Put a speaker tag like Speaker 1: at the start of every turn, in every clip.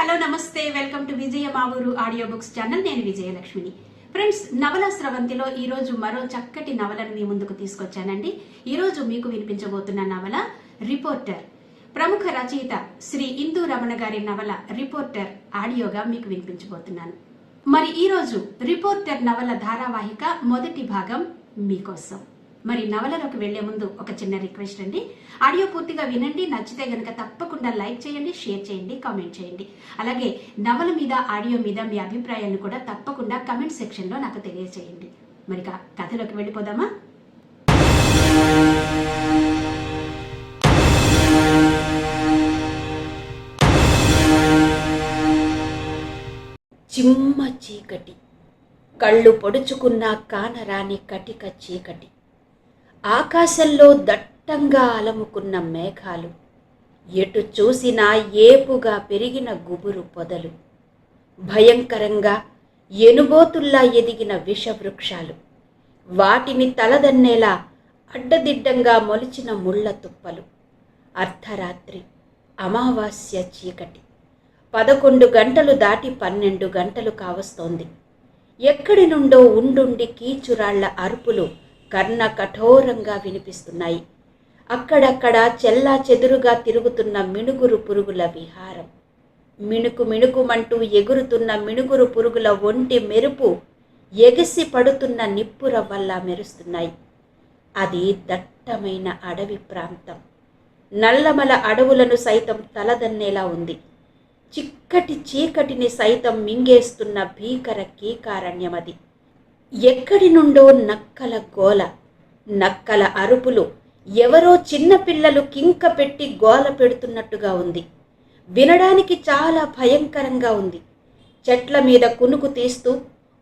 Speaker 1: Hello నమస్తే, welcome to Vijaya Maavooru audio books channel. నేను విజయలక్ష్మిని. Friends, నవల స్రవంతిలో ఈరోజు మరో చక్కటి నవలను మీ ముందుకు తీసుకొచ్చానండి. ఈరోజు మీకు వినిపించబోతున్న నవల రిపోర్టర్. ప్రముఖ రచయిత శ్రీ ఇందు రమణ గారి నవల రిపోర్టర్ ఆడియోగా మీకు వినిపించబోతున్నాను. మరి ఈరోజు రిపోర్టర్ నవల ధారావాహిక మొదటి భాగం మీకోసం. మరి నవలలోకి వెళ్లే ముందు ఒక చిన్న రిక్వెస్ట్ అండి. ఆడియో పూర్తిగా వినండి. నచ్చితే గనక తప్పకుండా లైక్ చేయండి, షేర్ చేయండి, కామెంట్ చేయండి. అలాగే నవల మీద, ఆడియో మీద మీ అభిప్రాయాలను కూడా తప్పకుండా కామెంట్ సెక్షన్లో నాకు తెలియజేయండి. మరి కథలోకి వెళ్ళిపోదామా? చిమ్మ చీకటి, కళ్ళు పొడుచుకున్న కానరాని కటిక చీకటి, ఆకాశంలో దట్టంగా అలముకున్న మేఘాలు, ఎటు చూసినా ఏపుగా పెరిగిన గుబురు పొదలు, భయంకరంగా ఎనుబోతుల్లా ఎదిగిన విషవృక్షాలు, వాటిని తలదన్నేలా అడ్డదిడ్డంగా మొలిచిన ముళ్ళ తుప్పలు, అర్ధరాత్రి అమావాస్య చీకటి. 11 గంటలు దాటి 12 గంటలు కావస్తోంది. ఎక్కడి నుండో ఉండుండి కీచురాళ్ల అరుపులు కర్ణ కఠోరంగా వినిపిస్తున్నాయి. అక్కడక్కడ చెల్లా చెదురుగా తిరుగుతున్న మినుగురు పురుగుల విహారం. మిణుకు మిణుకుమంటూ ఎగురుతున్న మినుగురు పురుగుల ఒంటి మెరుపు ఎగిసి పడుతున్న నిప్పురవ్వల్లా మెరుస్తున్నాయి. అది దట్టమైన అడవి ప్రాంతం. నల్లమల అడవులను సైతం తలదన్నేలా ఉంది. చిక్కటి చీకటిని సైతం మింగేస్తున్న భీకర కీకారణ్యమది. ఎక్కడి నుండో నక్కల గోల, నక్కల అరుపులు, ఎవరో చిన్నపిల్లలు కింక పెట్టి గోల పెడుతున్నట్టుగా ఉంది. వినడానికి చాలా భయంకరంగా ఉంది. చెట్ల మీద కునుకు తీస్తూ,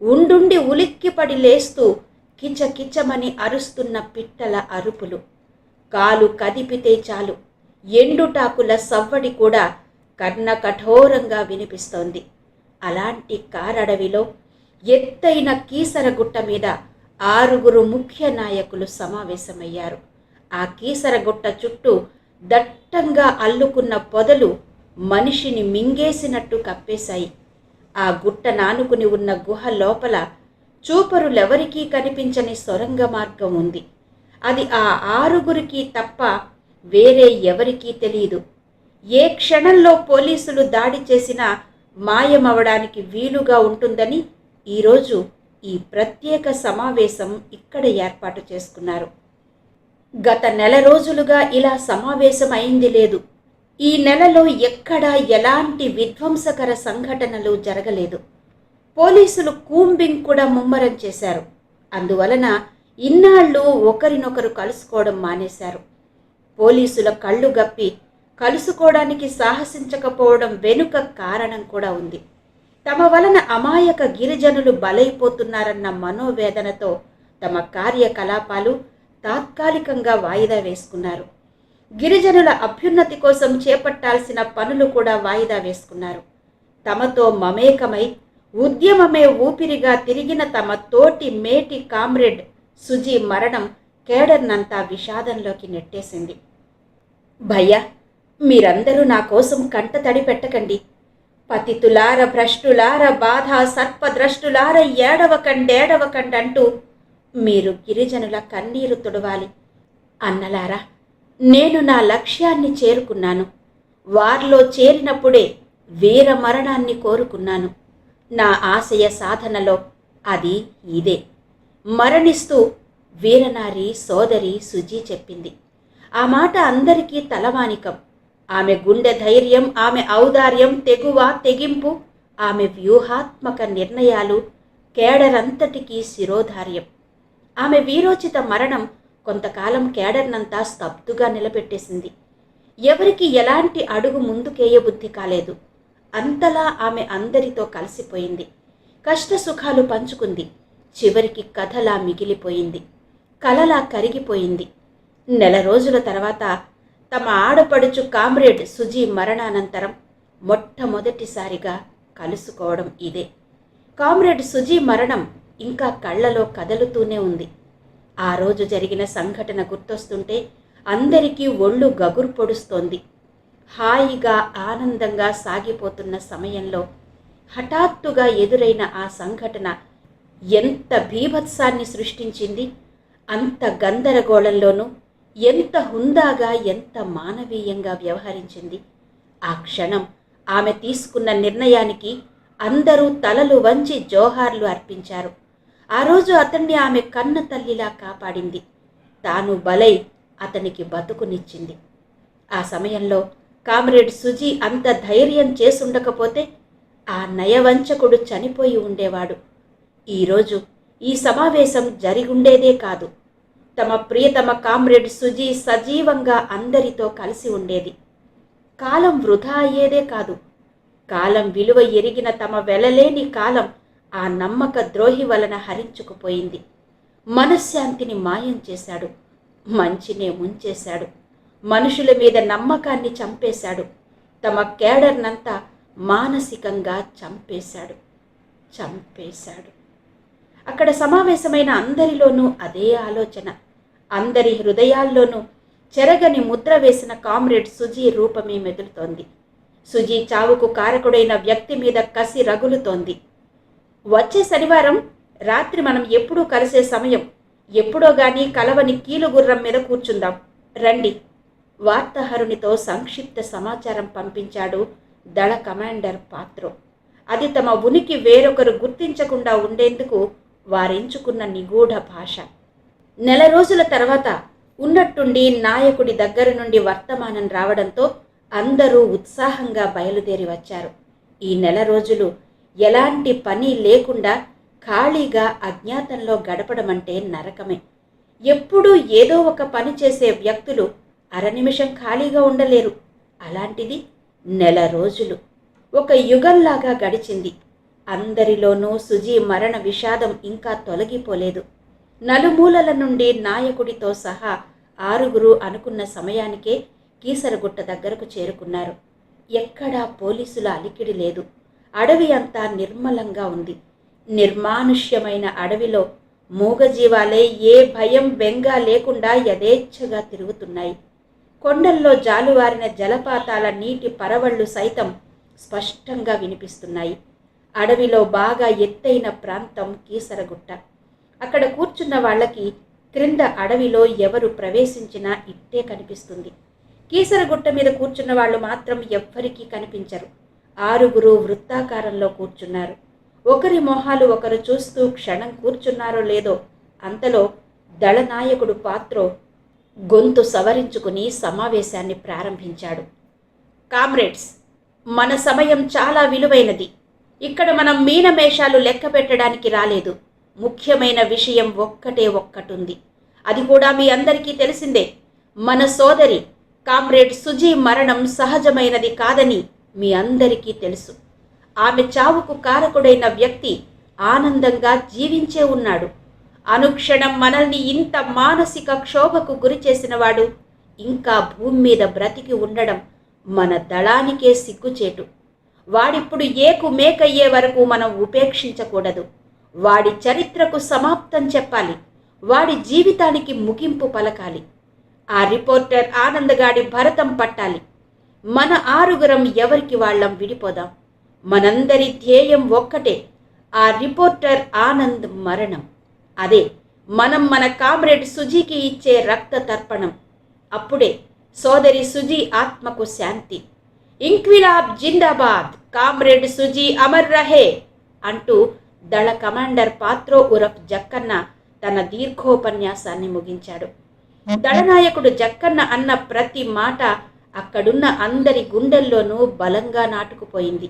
Speaker 1: ఉండుండి ఉలిక్కిపడి లేస్తూ కిచకిచమని అరుస్తున్న పిట్టల అరుపులు. కాలు కదిపితే చాలు ఎండుటాకుల సవ్వడి కూడా కర్ణ కఠోరంగా వినిపిస్తోంది. అలాంటి కారడవిలో ఎత్తైన కీసరగుట్ట మీద 6 ముఖ్య నాయకులు సమావేశమయ్యారు. ఆ కీసరగుట్ట చుట్టూ దట్టంగా అల్లుకున్న పొదలు మనిషిని మింగేసినట్టు కప్పేశాయి. ఆ గుట్ట నానుకుని ఉన్న గుహ లోపల చూపరులెవరికీ కనిపించని సొరంగ మార్గం ఉంది. అది ఆ 6 తప్ప వేరే ఎవరికీ తెలియదు. ఏ క్షణంలో పోలీసులు దాడి చేసినా మాయమవడానికి వీలుగా ఉంటుందని ఈరోజు ఈ ప్రత్యేక సమావేశం ఇక్కడ ఏర్పాటు చేసుకున్నారు. గత నెల రోజులుగా ఇలా సమావేశం అయింది లేదు. ఈ నెలలో ఎక్కడా ఎలాంటి విధ్వంసకర సంఘటనలు జరగలేదు. పోలీసులు కూంబింగ్ కూడా ముమ్మరం చేశారు. అందువలన ఇన్నాళ్ళు ఒకరినొకరు కలుసుకోవడం మానేశారు. పోలీసుల కళ్ళు గప్పి కలుసుకోవడానికి సాహసించకపోవడం వెనుక కారణం కూడా ఉంది. తమ వలన అమాయక గిరిజనులు బలైపోతున్నారన్న మనోవేదనతో తమ కార్యకలాపాలు తాత్కాలికంగా వాయిదా వేసుకున్నారు. గిరిజనుల అభ్యున్నతి కోసం చేపట్టాల్సిన పనులు కూడా వాయిదా వేసుకున్నారు. తమతో మమేకమై ఉద్యమమే ఊపిరిగా తిరిగిన తమ తోటి మేటి కామ్రేడ్ సుజీ మరణం కేడర్నంతా విషాదంలోకి నెట్టేసింది. భయ్యా, మీరందరూ నా కోసం కంట తడి పెట్టకండి. పతితులార, భ్రష్టులార, బాధ సర్పద్రష్టులార, ఏడవకండేడవకండంటూ మీరు గిరిజనుల కన్నీరు తుడవాలి. అన్నలారా, నేను నా లక్ష్యాన్ని చేరుకున్నాను. వారిలో చేరినప్పుడే వీర మరణాన్ని కోరుకున్నాను. నా ఆశయ సాధనలో అది ఇదే. మరణిస్తూ వీరనారి సోదరి సుజీ చెప్పింది. ఆ మాట అందరికీ తలవానికం. ఆమె గుండె ధైర్యం, ఆమె ఔదార్యం, తెగువ, తెగింపు, ఆమె వ్యూహాత్మక నిర్ణయాలు కేడరంతటికీ శిరోధార్యం. ఆమె వీరోచిత మరణం కొంతకాలం కేడర్నంతా స్తబ్దుగా నిలబెట్టేసింది. ఎవరికి ఎలాంటి అడుగు ముందుకేయబుద్ధి కాలేదు. అంతలా ఆమె అందరితో కలిసిపోయింది. కష్టసుఖాలు పంచుకుంది. చివరికి కథలా మిగిలిపోయింది. కలలా కరిగిపోయింది. నెల రోజుల తర్వాత తమ ఆడపడుచు కామ్రేడ్ సుజీ మరణానంతరం మొట్టమొదటిసారిగా కలుసుకోవడం ఇదే. కామ్రేడ్ సుజీ మరణం ఇంకా కళ్ళలో కదలుతూనే ఉంది. ఆ రోజు జరిగిన సంఘటన గుర్తొస్తుంటే అందరికీ ఒళ్ళు గగురు పొడుస్తోంది.
Speaker 2: హాయిగా ఆనందంగా సాగిపోతున్న సమయంలో హఠాత్తుగా ఎదురైన ఆ సంఘటన ఎంత బీభత్సాన్ని సృష్టించింది. అంత గందరగోళంలోనూ ఎంత హుందాగా, ఎంత మానవీయంగా వ్యవహరించింది. ఆ క్షణం ఆమె తీసుకున్న నిర్ణయానికి అందరూ తలలు వంచి జోహార్లు అర్పించారు. ఆ రోజు అతన్ని ఆమె కన్న తల్లిలా కాపాడింది. తాను బలై అతనికి బతుకునిచ్చింది. ఆ సమయంలో కామ్రేడ్ సుజీ అంత ధైర్యం చేసుండకపోతే ఆ నయవంచకుడు చనిపోయి ఉండేవాడు. ఈరోజు ఈ సమావేశం జరిగుండేదే కాదు. తమ ప్రియతమ కామ్రేడ్ సుజీ సజీవంగా అందరితో కలిసి ఉండేది. కాలం వృధా అయ్యేదే కాదు. కాలం విలువ ఎరిగిన తమ వెలలేని కాలం ఆ నమ్మక ద్రోహి వలన హరించుకుపోయింది. మనశ్శాంతిని మాయం చేశాడు. మంచినే ముంచేశాడు. మనుషుల మీద నమ్మకాన్ని చంపేశాడు. తమ కేడర్నంతా మానసికంగా చంపేశాడు. అక్కడ సమావేశమైన అందరిలోనూ అదే ఆలోచన. అందరి హృదయాల్లోనూ చెరగని ముద్ర వేసిన కామ్రేడ్ సుజీ రూపమే మెదులుతోంది. సుజీ చావుకు కారకుడైన వ్యక్తి మీద కసి రగులుతోంది. వచ్చే శనివారం రాత్రి మనం ఎప్పుడూ కలిసే సమయం. ఎప్పుడో గాని కలవని కీలుగుర్రం మీద కూర్చుందాం రండి. వార్తాహరునితో సంక్షిప్త సమాచారం పంపించాడు దళ కమాండర్ పాత్రో. అది తమ ఉనికి వేరొకరు గుర్తించకుండా ఉండేందుకు వారెంచుకున్న నిగూఢ భాష. నెల రోజుల తర్వాత ఉన్నట్టుండి నాయకుడి దగ్గర నుండి వర్తమానం రావడంతో అందరూ ఉత్సాహంగా బయలుదేరి వచ్చారు. ఈ నెల రోజులు ఎలాంటి పని లేకుండా ఖాళీగా అజ్ఞాతంలో గడపడమంటే నరకమే. ఎప్పుడూ ఏదో ఒక పని చేసే వ్యక్తులు అరనిమిషం ఖాళీగా ఉండలేరు. అలాంటిది నెల రోజులు ఒక యుగంలాగా గడిచింది. అందరిలోనూ సుజీ మరణ విషాదం ఇంకా తొలగిపోలేదు. నలుమూలల నుండి నాయకుడితో సహా 6 అనుకున్న సమయానికే కీసరగుట్ట దగ్గరకు చేరుకున్నారు. ఎక్కడా పోలీసుల అలికిడి లేదు. అడవి అంతా నిర్మలంగా ఉంది. నిర్మానుష్యమైన అడవిలో మూగజీవాలే ఏ భయం బెంగ లేకుండా యథేచ్ఛగా తిరుగుతున్నాయి. కొండల్లో జాలువారిన జలపాతాల నీటి పరవళ్ళు సైతం స్పష్టంగా వినిపిస్తున్నాయి. అడవిలో బాగా ఎత్తైన ప్రాంతం కీసరగుట్ట. అక్కడ కూర్చున్న వాళ్ళకి క్రింద అడవిలో ఎవరు ప్రవేశించినా ఇట్టే కనిపిస్తుంది. కీసరగుట్ట మీద కూర్చున్న వాళ్ళు మాత్రం ఎవ్వరికీ కనిపించరు. 6 వృత్తాకారంలో కూర్చున్నారు. ఒకరి మొహాలు ఒకరు చూస్తూ క్షణం కూర్చున్నారో లేదో అంతలో దళనాయకుడు పాత్రో గొంతు సవరించుకుని సమావేశాన్ని ప్రారంభించాడు. కామ్రేడ్స్, మన సమయం చాలా విలువైనది. ఇక్కడ మనం మీనమేషాలు లెక్క పెట్టడానికి రాలేదు. ముఖ్యమైన విషయం ఒక్కటుంది. అది కూడా మీ అందరికీ తెలిసిందే. మన సోదరి కామ్రేడ్ సుజీ మరణం సహజమైనది కాదని మీ అందరికీ తెలుసు. ఆమె చావుకు కారకుడైన వ్యక్తి ఆనందంగా జీవించే ఉన్నాడు. అనుక్షణం మనల్ని ఇంత మానసిక క్షోభకు గురి చేసినవాడు ఇంకా భూమి మీద బ్రతికి ఉండడం మన దళానికే సిగ్గుచేటు. వాడిప్పుడు ఏకు మేకయ్యే వరకు మనం ఉపేక్షించకూడదు. వాడి చరిత్రకు సమాప్తం చెప్పాలి. వాడి జీవితానికి ముగింపు పలకాలి. ఆ రిపోర్టర్ ఆనందగాడి భరతం పట్టాలి. మన 6 ఎవరికి వాళ్ళం విడిపోదాం. మనందరి ధ్యేయం ఒక్కటే, ఆ రిపోర్టర్ ఆనంద్ మరణం. అదే మనం మన కామ్రేడ్ సుజీకి ఇచ్చే రక్త తర్పణం. అప్పుడే సోదరి సుజీ ఆత్మకు శాంతి. ఇంక్విలాబ్ జిందాబాద్, కామ్రేడ్ సుజీ అమర్ రహే అంటూ దళ కమాండర్ పాత్రో ఉరఫ్ జక్కన్న తన దీర్ఘోపన్యాసాన్ని ముగించాడు. దళనాయకుడు జక్కన్న అన్న ప్రతి మాట అక్కడున్న అందరి గుండెల్లోనూ బలంగా నాటుకుపోయింది.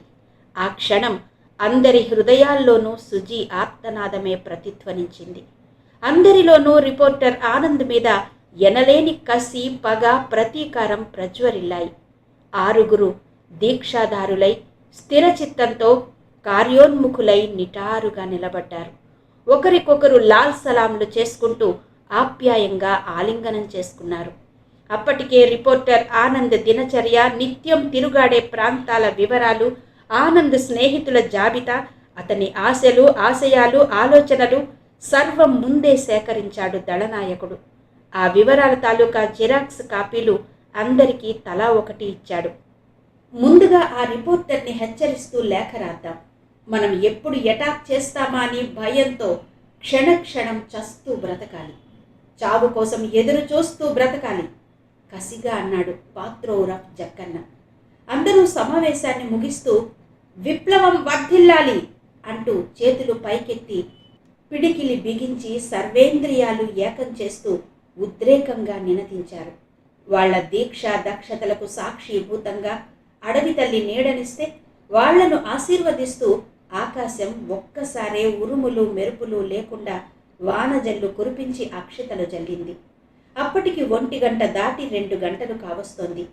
Speaker 2: ఆ క్షణం అందరి హృదయాల్లోనూ సుజీ ఆర్తనాదమే ప్రతిధ్వనించింది. అందరిలోనూ రిపోర్టర్ ఆనంద్ మీద ఎనలేని కసి, పగ, ప్రతీకారం ప్రజ్వరిల్లాయి. 6 దీక్షాదారులై స్థిరచిత్తంతో కార్యోన్ముఖులై నిటారుగా నిలబడ్డారు. ఒకరికొకరు లాల్ సలాంలు చేసుకుంటూ ఆప్యాయంగా ఆలింగనం చేసుకున్నారు. అప్పటికే రిపోర్టర్ ఆనంద్ దినచర్య, నిత్యం తిరుగాడే ప్రాంతాల వివరాలు, ఆనంద్ స్నేహితుల జాబితా, అతని ఆశలు, ఆశయాలు, ఆలోచనలు సర్వం ముందే సేకరించాడు దళనాయకుడు. ఆ వివరాల తాలూకా జిరాక్స్ కాపీలు అందరికీ తలా ఒకటి ఇచ్చాడు. ముందుగా ఆ రిపోర్టర్ని హెచ్చరిస్తూ లేఖ రాద్దాం. మనం ఎప్పుడు అటాక్ చేస్తామా అని భయంతో క్షణక్షణం చస్తూ బ్రతకాలి. చావు కోసం ఎదురు చూస్తూ బ్రతకాలి కసిగా అన్నాడు పాత్రోరఫ్ జక్కన్న. అందరూ సమావేశాన్ని ముగిస్తూ విప్లవం వర్ధిల్లాలి అంటూ చేతులు పైకెత్తి పిడికిలి బిగించి సర్వేంద్రియాలు ఏకం చేస్తూ ఉద్రేకంగా నినదించారు. వాళ్ల దీక్ష దక్షతలకు సాక్షిభూతంగా అడవి తల్లి నీడనిస్తే వాళ్లను ఆశీర్వదిస్తూ ఆకాశం ఒక్కసారే ఉరుములు మెరుపులు లేకుండా వానజల్లు కురిపించి అక్షతలు జల్లింది. అప్పటికి 1 గంట దాటి 2 గంటలు కావస్తోంది.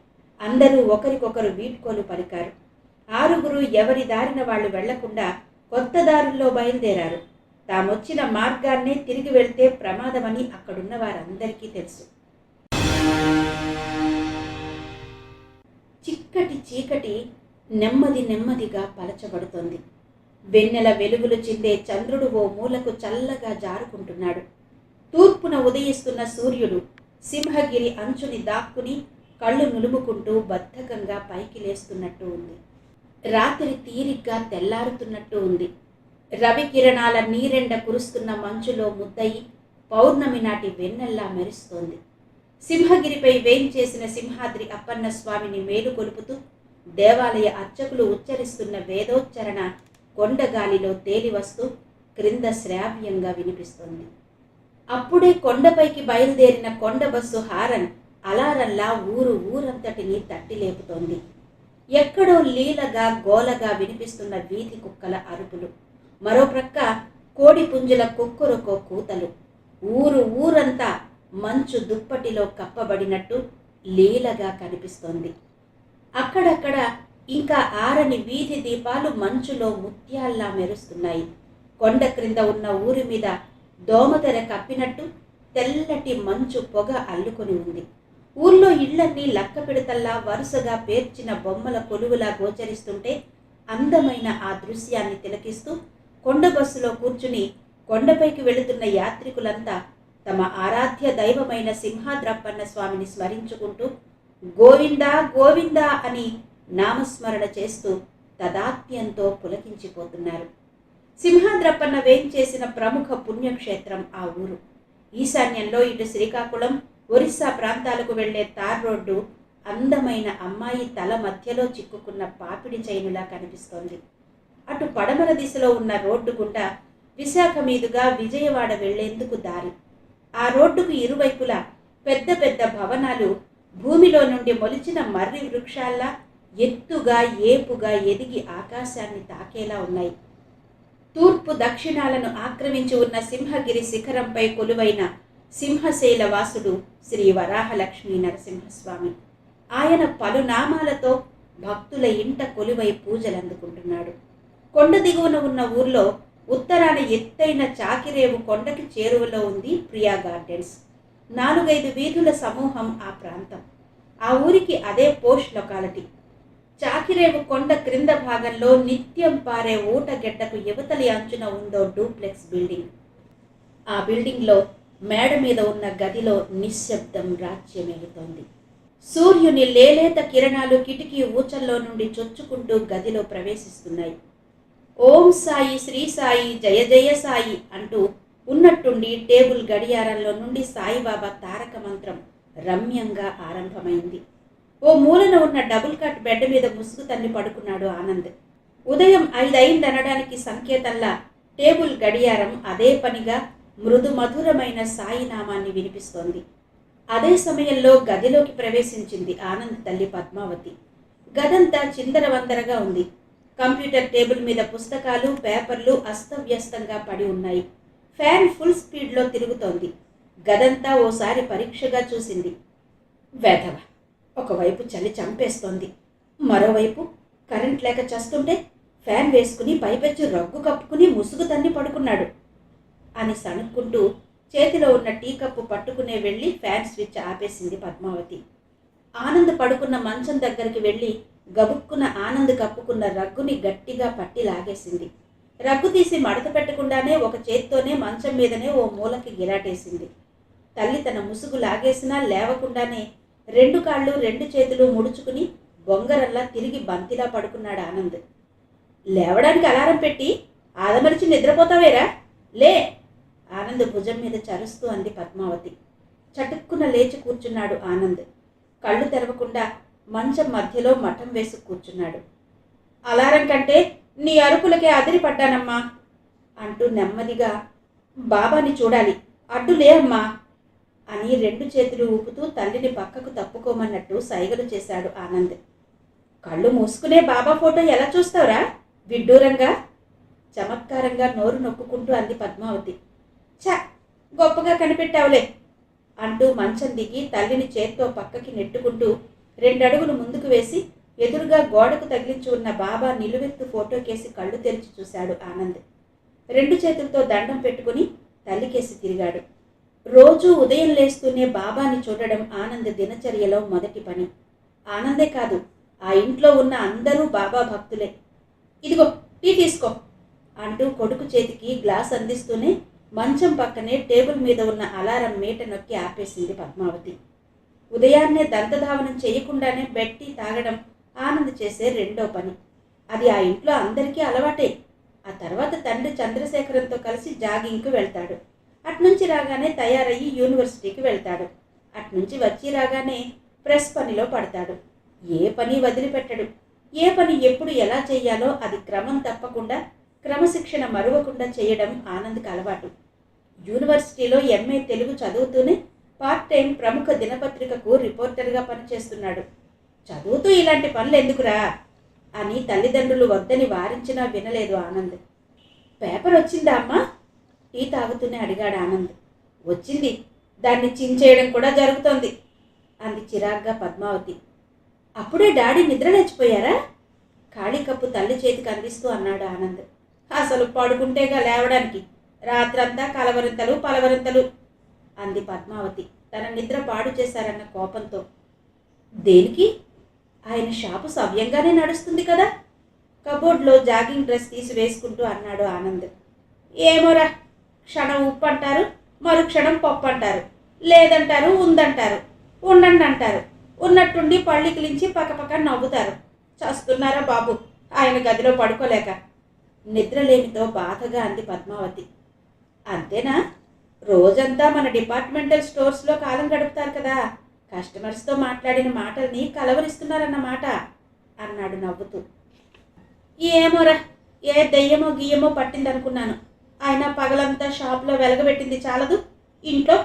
Speaker 2: అందరూ ఒకరికొకరు వీడ్కోలు పలికారు. 6 ఎవరి దారిన వాళ్ళు వెళ్లకుండా కొత్త దారుల్లో బయలుదేరారు. తామొచ్చిన మార్గాన్నే తిరిగి వెళ్తే ప్రమాదమని అక్కడున్న వారందరికీ తెలుసు. చిక్కటి చీకటి నెమ్మదిగా పలచబడుతోంది. వెన్నెల వెలుగులు చిందే చంద్రుడు ఓ మూలకు చల్లగా జారుకుంటున్నాడు. తూర్పున ఉదయిస్తున్న సూర్యుడు సింహగిరి అంచుని దాక్కుని కళ్ళు నులుముకుంటూ బద్ధకంగా పైకి లేస్తున్నట్టు ఉంది. రాత్రి తీరిగ్గా తెల్లారుతున్నట్టు ఉంది. రవి కిరణాల నీరెండ కురుస్తున్న మంచులో ముద్దయి పౌర్ణమి నాటి వెన్నెల్లా మెరుస్తోంది. సింహగిరిపై వేయించేసిన సింహాద్రి అప్పన్న స్వామిని మేలుకొలుపుతూ దేవాలయ అర్చకులు ఉచ్చరిస్తున్న వేదోచ్చరణ కొండగాలిలో తేలివస్తూ క్రింద శ్రావ్యంగా వినిపిస్తోంది. అప్పుడే కొండపైకి బయలుదేరిన కొండ బస్సు హారన్ అలారంలా ఊరంతటినీ తట్టి లేపుతోంది. ఎక్కడో లీలగా గోలగా వినిపిస్తున్న వీధి కుక్కల అరుపులు, మరో ప్రక్క కోడి పుంజుల కుక్కురకో కూతలు. ఊరంతా మంచు దుప్పటిలో కప్పబడినట్టు లీలగా కనిపిస్తోంది. అక్కడక్కడ ఇంకా ఆరని వీధి దీపాలు మంచులో ముత్యాల్లా మెరుస్తున్నాయి. కొండ క్రింద ఉన్న ఊరి మీద దోమతెర కప్పినట్టు తెల్లటి మంచు పొగ అల్లుకొని ఉంది. ఊర్లో ఇళ్లన్నీ లక్క పిడతల్లా వరుసగా పేర్చిన బొమ్మల కొలువులా గోచరిస్తుంటే అందమైన ఆ దృశ్యాన్ని తిలకిస్తూ కొండ బస్సులో కూర్చుని కొండపైకి వెళుతున్న యాత్రికులంతా తమ ఆరాధ్య దైవమైన సింహాద్రప్పన్న స్వామిని స్మరించుకుంటూ గోవిందా గోవిందా అని నామస్మరణ చేస్తూ తదాత్మ్యంతో పులకించిపోతున్నారు. సింహాద్రప్పన్న వేయించేసిన ప్రముఖ పుణ్యక్షేత్రం ఆ ఊరు. ఈశాన్యంలో ఇటు శ్రీకాకుళం, ఒరిస్సా ప్రాంతాలకు వెళ్లే తార్ రోడ్డు అందమైన అమ్మాయి తల మధ్యలో చిక్కుకున్న పాపిడి చైనులా కనిపిస్తోంది. అటు పడమర దిశలో ఉన్న రోడ్డు గుండా విశాఖ మీదుగా విజయవాడ వెళ్లేందుకు దారి. ఆ రోడ్డుకు ఇరువైపులా పెద్ద పెద్ద భవనాలు భూమిలో నుండి మొలిచిన మర్రి వృక్షాల్లా ఎత్తుగా ఏపుగా ఎదిగి ఆకాశాన్ని తాకేలా ఉన్నాయి. తూర్పు దక్షిణాలను ఆక్రమించి ఉన్న సింహగిరి శిఖరంపై కొలువైన సింహశైల వాసుడు శ్రీ వరాహలక్ష్మీ నరసింహస్వామి. ఆయన పలునామాలతో భక్తుల ఇంట కొలువై పూజలందుకుంటున్నాడు. కొండ దిగువన ఉన్న ఊర్లో ఉత్తరాన ఎత్తైన చాకిరేవు కొండకి చేరువలో ఉంది ప్రియా గార్డెన్స్. 4-5 వీధుల సమూహం ఆ ప్రాంతం. ఆ ఊరికి అదే పోష్ లొకాలిటీ. చాకిరేవు కొండ క్రింద భాగంలో నిత్యం పారే ఊటగెడ్డకు యువతలి అంచున ఉందో డూప్లెక్స్ బిల్డింగ్. ఆ బిల్డింగ్లో మేడ మీద ఉన్న గదిలో నిశ్శబ్దం రాజ్యమేలుతోంది. సూర్యుని లేలేత కిరణాలు కిటికీ ఊచల్లో నుండి చొచ్చుకుంటూ గదిలో ప్రవేశిస్తున్నాయి. ఓం సాయి, శ్రీ సాయి, జయ జయ సాయి అంటూ ఉన్నట్టుండి టేబుల్ గడియారంలో నుండి సాయిబాబా తారక మంత్రం రమ్యంగా ఆరంభమైంది. ఓ మూలన ఉన్న డబుల్ కట్ బెడ్ మీద ముసుగు తన్ని పడుకున్నాడు ఆనంద్. ఉదయం 5 అయిందనడానికి సంకేతంలా టేబుల్ గడియారం అదే పనిగా మృదు మధురమైన సాయినామాన్ని వినిపిస్తోంది. అదే సమయంలో గదిలోకి ప్రవేశించింది ఆనంద్ తల్లి పద్మావతి. గదంతా చిందరవందరగా ఉంది. కంప్యూటర్ టేబుల్ మీద పుస్తకాలు, పేపర్లు అస్తవ్యస్తంగా పడి ఉన్నాయి. ఫ్యాన్ ఫుల్ స్పీడ్లో తిరుగుతోంది. గదంతా ఓసారి పరీక్షగా చూసింది. వెధవ, ఒకవైపు చలి చంపేస్తోంది, మరోవైపు కరెంట్ లేక చస్తుంటే ఫ్యాన్ వేసుకుని పైపెచ్చు రగ్గు కప్పుకుని ముసుగు తన్ని పడుకున్నాడు అని సణుక్కుంటూ చేతిలో ఉన్న టీ కప్పు పట్టుకునే వెళ్ళి ఫ్యాన్ స్విచ్ ఆపేసింది పద్మావతి. ఆనంద్ పడుకున్న మంచం దగ్గరికి వెళ్ళి గబుక్కున ఆనంద్ కప్పుకున్న రగ్గుని గట్టిగా పట్టి లాగేసింది. రగ్గు తీసి మడత పెట్టకుండానే ఒక చేత్తోనే మంచం మీదనే ఓ మూలకి గిరాటేసింది. తల్లి తన ముసుగు లాగేసినా లేవకుండానే 2 కాళ్ళు 2 చేతులు ముడుచుకుని బొంగరల్లా తిరిగి బంతిలా పడుకున్నాడు ఆనంద్. లేవడానికి అలారం పెట్టి ఆదమరిచి నిద్రపోతావేరా, లే! ఆనంద్ భుజం మీద చరుస్తూ అంది పద్మావతి. చటుక్కున లేచి కూర్చున్నాడు ఆనంద్. కళ్ళు తెరవకుండా మంచం మధ్యలో మఠం వేసి కూర్చున్నాడు. అలారం కంటే నీ అరుపులకే అదిరిపడ్డానమ్మా అంటూ నెమ్మదిగా, బాబాని చూడాలి, అడ్డులే అమ్మా అని 2 చేతులు ఊపుతూ తల్లిని పక్కకు తప్పుకోమన్నట్టు సైగలు చేశాడు ఆనంద్. కళ్ళు మూసుకునే బాబా ఫోటో ఎలా చూస్తావురా విడ్డూరంగా? చమత్కారంగా నోరు నొక్కుకుంటూ అంది పద్మావతి. ఛ, గొప్పగా కనిపెట్టావులే అంటూ మంచం దిగి తల్లిని చేత్తో పక్కకి నెట్టుకుంటూ 2 అడుగులు ముందుకు వేసి ఎదురుగా గోడకు తగిలించి ఉన్న బాబా నిలువెత్తు ఫోటోకేసి కళ్ళు తెరిచి చూశాడు ఆనంద్. 2 చేతులతో దండం పెట్టుకుని తల్లికేసి తిరిగాడు. రోజూ ఉదయం లేస్తూనే బాబాని చూడడం ఆనంద్ దినచర్యలో మొదటి పని. ఆనందే కాదు, ఆ ఇంట్లో ఉన్న అందరూ బాబా భక్తులే. ఇదిగో టీ తీసుకో అంటూ కొడుకు చేతికి గ్లాస్ అందిస్తూనే మంచం పక్కనే టేబుల్ మీద ఉన్న అలారం మీట నొక్కి ఆపేసింది పద్మావతి. ఉదయాన్నే దంతధావనం చేయకుండానే బెడ్ టీ తాగడం ఆనంద్ చేసే రెండో పని. అది ఆ ఇంట్లో అందరికీ అలవాటే. ఆ తర్వాత తండ్రి చంద్రశేఖరంతో కలిసి జాగింగ్కు వెళ్తాడు. అట్నుంచి రాగానే తయారయ్యి యూనివర్సిటీకి వెళ్తాడు. అట్నుంచి వచ్చి రాగానే ప్రెస్ పనిలో పడతాడు. ఏ పని వదిలిపెట్టడు. ఏ పని ఎప్పుడు ఎలా చేయాలో అది క్రమం తప్పకుండా, క్రమశిక్షణ మరువకుండా చేయడం ఆనంద్కి అలవాటు. యూనివర్సిటీలో ఎంఏ తెలుగు చదువుతూనే పార్ట్ టైం ప్రముఖ దినపత్రికకు రిపోర్టర్గా పనిచేస్తున్నాడు. చదువుతూ ఇలాంటి పనులు ఎందుకురా అని తల్లిదండ్రులు వద్దని వారించినా వినలేదు ఆనంద్. పేపర్ వచ్చిందా అమ్మా? టీ తాగుతూనే అడిగాడు ఆనంద్. వచ్చింది, దాన్ని చించేయడం కూడా జరుగుతోంది అంది చిరాగ్గా పద్మావతి. అప్పుడే డాడీ నిద్ర లేచిపోయారా? ఖాళీ కప్పు తల్లి చేతికి అందిస్తూ అన్నాడు ఆనంద్. అసలు పడుకుంటేగా లేవడానికి, రాత్రంతా కలవరింతలు పలవరింతలు అంది పద్మావతి తన నిద్ర పాడు చేశారన్న కోపంతో. దేనికి? ఆయన షాపు సవ్యంగానే నడుస్తుంది కదా? కబోర్డ్లో జాగింగ్ డ్రెస్ తీసి వేసుకుంటూ అన్నాడు ఆనంద్. ఏమోరా, క్షణం ఉప్పు అంటారు, మరు క్షణం పప్పు అంటారు, లేదంటారు, ఉందంటారు, ఉండండి అంటారు, ఉన్నట్టుండి పళ్ళికిలించి పక్కపక్క నవ్వుతారు. చస్తున్నారా బాబు ఆయన గదిలో పడుకోలేక? నిద్రలేమితో బాధగా అంది పద్మావతి. అంతేనా? రోజంతా మన డిపార్ట్మెంటల్ స్టోర్స్లో కాలం గడుపుతారు కదా, కస్టమర్స్తో మాట్లాడిన మాటల్ని కలవరిస్తున్నారన్నమాట అన్నాడు నవ్వుతూ. ఏమోరా, ఏ దెయ్యమో గియ్యమో పట్టిందనుకున్నాను. ఆయన పగలంతా షాప్లో వెలగబెట్టింది చాలదు, ఇంట్లో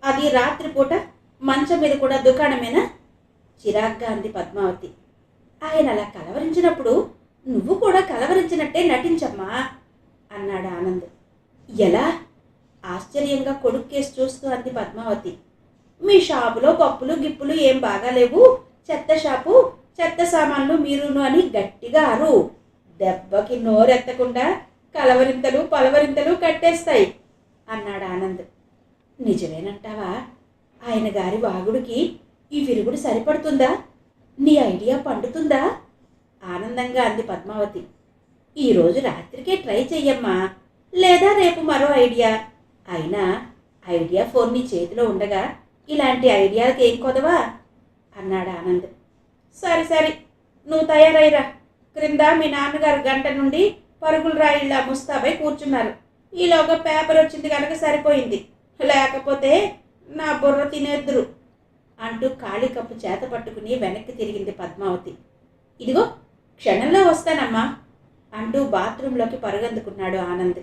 Speaker 2: అది రాత్రిపూట మంచం మీద కూడా దుకాణమేనా? చిరాగ్గా అంది పద్మావతి. ఆయన అలా కలవరించినప్పుడు నువ్వు కూడా కలవరించినట్టే నటించమ్మా అన్నాడు ఆనంద్. ఎలా? ఆశ్చర్యంగా కొడుక్కేసి చూస్తూ అంది పద్మావతి. మీ షాపులో పప్పులు గిప్పులు ఏం బాగాలేవు, చెత్త షాపు, చెత్త సామాన్లు మీరును అని గట్టిగా అరు. దెబ్బకి నోరెత్తకుండా కలవరింతలు పలవరింతలు కట్టేస్తాయి అన్నాడు ఆనంద్. నిజమేనంటావా? ఆయన గారి వాగుడికి ఈ విరుగుడు సరిపడుతుందా? నీ ఐడియా పండుతుందా? ఆనందంగా అంది పద్మావతి. ఈరోజు రాత్రికే ట్రై చెయ్యమ్మా, లేదా రేపు మరో ఐడియా. అయినా ఐడియా ఫోన్ నీ చేతిలో ఉండగా ఇలాంటి ఐడియాలకి ఏం కొదవా అన్నాడు ఆనంద్. సరే సరే, నువ్వు తయారైరా. క్రింద మీ నాన్నగారు గంట నుండి పరుగులు రాయిళ్ళ ముస్తాబై కూర్చున్నారు. ఈలోగా పేపర్ వచ్చింది కనుక సరిపోయింది, లేకపోతే నా బుర్ర తినేద్దురు అంటూ ఖాళీ కప్పు చేత పట్టుకుని వెనక్కి తిరిగింది పద్మావతి. ఇదిగో క్షణంలో వస్తానమ్మా అంటూ బాత్రూంలోకి పరుగందుకున్నాడు ఆనంద్.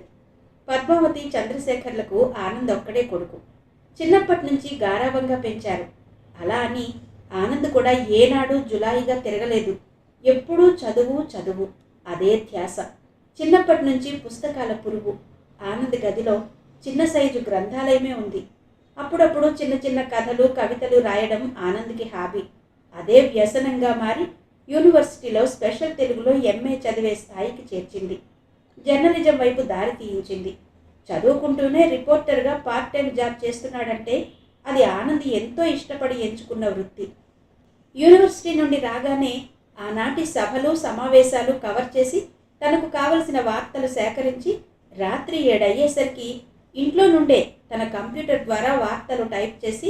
Speaker 2: పద్మావతి చంద్రశేఖర్లకు ఆనంద్ ఒక్కడే కొడుకు. చిన్నప్పటి నుంచి గారాబంగా పెంచారు. అలా అని ఆనంద్ కూడా ఏనాడు జులాయిగా తిరగలేదు. ఎప్పుడూ చదువు చదువు, అదే ధ్యాస. చిన్నప్పటి నుంచి పుస్తకాల పురుగు. ఆనంద్ గదిలో చిన్న సైజు గ్రంథాలయమే ఉంది. అప్పుడప్పుడు చిన్న చిన్న కథలు కవితలు రాయడం ఆనంద్కి హాబీ. అదే వ్యసనంగా మారి యూనివర్సిటీలో స్పెషల్ తెలుగులో ఎంఏ చదివే స్థాయికి చేర్చింది. జర్నలిజం వైపు దారి తీయించింది. చదువుకుంటూనే రిపోర్టర్గా పార్ట్ టైం జాబ్ చేస్తున్నాడంటే అది ఆనంద్ ఎంతో ఇష్టపడి ఎంచుకున్న వృత్తి. యూనివర్సిటీ నుండి రాగానే ఆనాటి సభలు సమావేశాలు కవర్ చేసి తనకు కావలసిన వార్తలు సేకరించి రాత్రి 7 అయ్యేసరికి ఇంట్లో నుండే తన కంప్యూటర్ ద్వారా వార్తలు టైప్ చేసి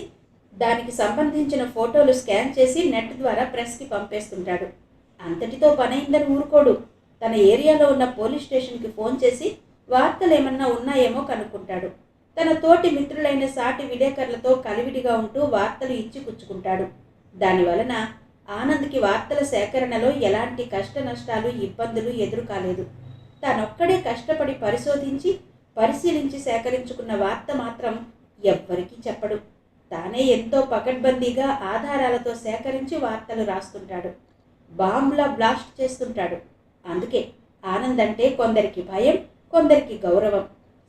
Speaker 2: దానికి సంబంధించిన ఫోటోలు స్కాన్ చేసి నెట్ ద్వారా ప్రెస్కి పంపేస్తుంటాడు. అంతటితో పనైందని ఊరుకోడు. తన ఏరియాలో ఉన్న పోలీస్ స్టేషన్కి ఫోన్ చేసి వార్తలు ఏమన్నా ఉన్నాయేమో కనుక్కుంటాడు. తన తోటి మిత్రులైన సాటి విలేకరులతో కలివిడిగా ఉంటూ వార్తలు ఇచ్చిపుచ్చుకుంటాడు. దానివలన ఆనంద్కి వార్తల సేకరణలో ఎలాంటి కష్ట నష్టాలు ఇబ్బందులు ఎదురు కాలేదు. తానొక్కడే కష్టపడి పరిశీలించి సేకరించుకున్న వార్త మాత్రం ఎవ్వరికీ చెప్పడు. తానే ఎంతో పకడ్బందీగా ఆధారాలతో సేకరించి వార్తలు రాస్తుంటాడు. బాంబ్లా బ్లాస్ట్ చేస్తుంటాడు. అందుకే ఆనంద్ అంటే కొందరికి భయం, కొందరికి గౌరవం.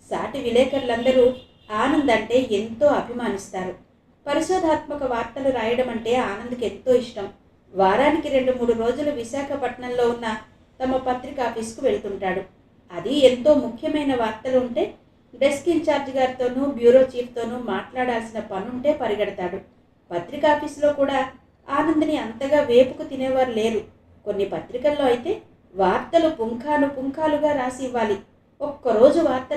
Speaker 2: సాటి విలేకరులందరూ ఆనంద్ అంటే ఎంతో అభిమానిస్తారు. పరిశోధాత్మక వార్తలు రాయడం అంటే ఆనంద్కి ఎంతో ఇష్టం. వారానికి 2-3 రోజులు విశాఖపట్నంలో ఉన్న తమ పత్రిక ఆఫీస్కు వెళ్తుంటాడు. అది ఎంతో ముఖ్యమైన వార్తలు ఉంటే డెస్క్ ఇన్ఛార్జ్ గారితోనూ బ్యూరో చీఫ్తోనూ మాట్లాడాల్సిన పనుంటే పరిగెడతాడు. పత్రిక ఆఫీసులో కూడా ఆనంద్ని అంతగా వేపుకు తినేవారు లేరు. కొన్ని పత్రికల్లో అయితే వార్తలు పుంఖాలుగా రాసి ఇవ్వాలి. ఒక్కరోజు వార్త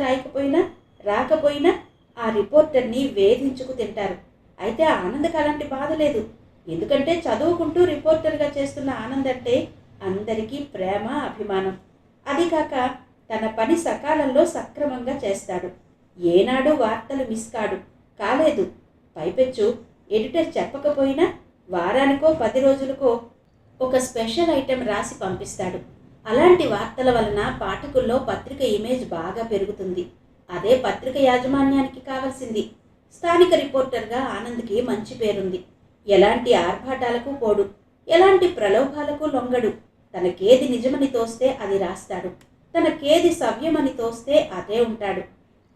Speaker 2: రాకపోయినా ఆ రిపోర్టర్ని వేధించుకు తింటారు. అయితే ఆనంద్కి అలాంటి బాధ లేదు. ఎందుకంటే చదువుకుంటూ రిపోర్టర్గా చేస్తున్న ఆనంద్ అంటే అందరికీ ప్రేమ, అభిమానం. అది కాక తన పని సకాలంలో సక్రమంగా చేస్తాడు. ఏనాడు వార్తలు మిస్ కాలేదు. పైపెచ్చు ఎడిటర్ చెప్పకపోయినా వారానికో 10 రోజులకో ఒక స్పెషల్ ఐటెం రాసి పంపిస్తాడు. అలాంటి వార్తల వలన పాఠకుల్లో పత్రిక ఇమేజ్ బాగా పెరుగుతుంది. అదే పత్రిక యాజమాన్యానికి కావాల్సింది. స్థానిక రిపోర్టర్గా ఆనంద్కి మంచి పేరుంది. ఎలాంటి ఆర్భాటాలకు పోడు, ఎలాంటి ప్రలోభాలకు లొంగడు. తనకేది నిజమని తోస్తే అది రాస్తాడు. తనకేది సవ్యమని తోస్తే అదే ఉంటాడు.